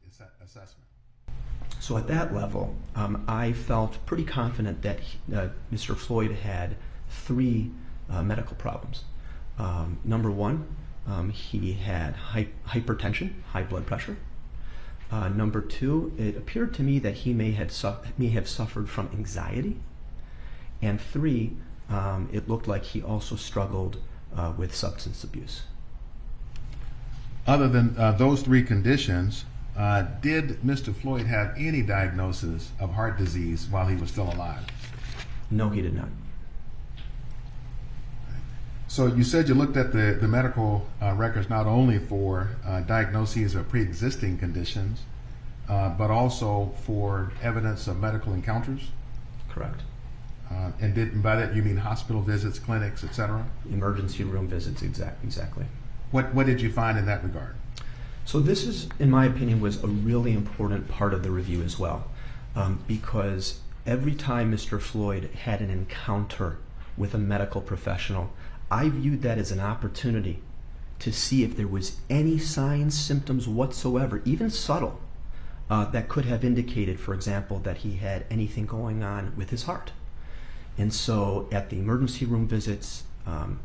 this assessment? So at that level, I felt pretty confident that Mr. Floyd had three medical problems. Number one, he had hypertension, high blood pressure. Number two, it appeared to me that he may have suffered from anxiety. And three, it looked like he also struggled with substance abuse. Other than those three conditions, did Mr. Floyd have any diagnosis of heart disease while he was still alive? No, he did not. So you said you looked at the medical records not only for diagnoses of pre-existing conditions, but also for evidence of medical encounters? Correct. And by that you mean hospital visits, clinics, etc.? Emergency room visits, exactly. What did you find in that regard? So this is, in my opinion, was a really important part of the review as well, because every time Mr. Floyd had an encounter with a medical professional, I viewed that as an opportunity to see if there was any signs, symptoms whatsoever, even subtle, that could have indicated, for example, that he had anything going on with his heart. And so at the emergency room visits,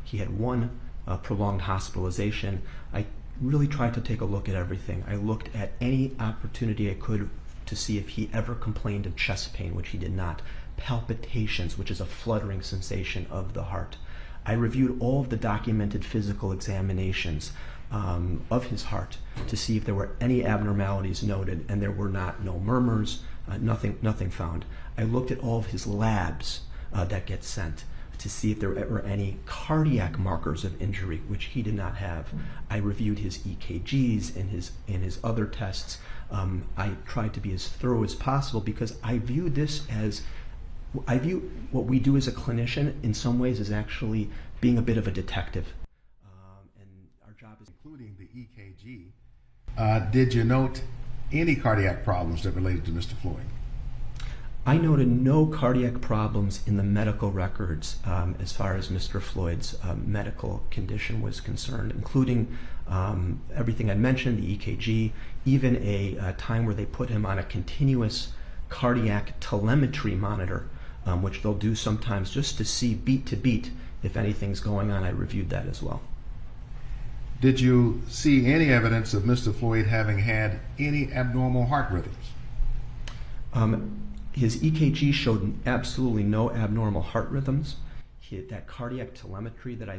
he had one prolonged hospitalization. I really tried to take a look at everything. I looked at any opportunity I could to see if he ever complained of chest pain, which he did not. Palpitations, which is a fluttering sensation of the heart. I reviewed all of the documented physical examinations of his heart to see if there were any abnormalities noted, and there were not. No murmurs, nothing found. I looked at all of his labs that get sent to see if there were any cardiac markers of injury, which he did not have. I reviewed his EKGs and his other tests. I tried to be as thorough as possible because I view what we do as a clinician in some ways as actually being a bit of a detective. And our job is including the EKG. Did you note any cardiac problems that related to Mr. Floyd? I noted no cardiac problems in the medical records as far as Mr. Floyd's medical condition was concerned, including everything I mentioned, the EKG, even a time where they put him on a continuous cardiac telemetry monitor, which they'll do sometimes just to see beat to beat if anything's going on. I reviewed that as well. Did you see any evidence of Mr. Floyd having had any abnormal heart rhythms? His EKG showed absolutely no abnormal heart rhythms. That cardiac telemetry that I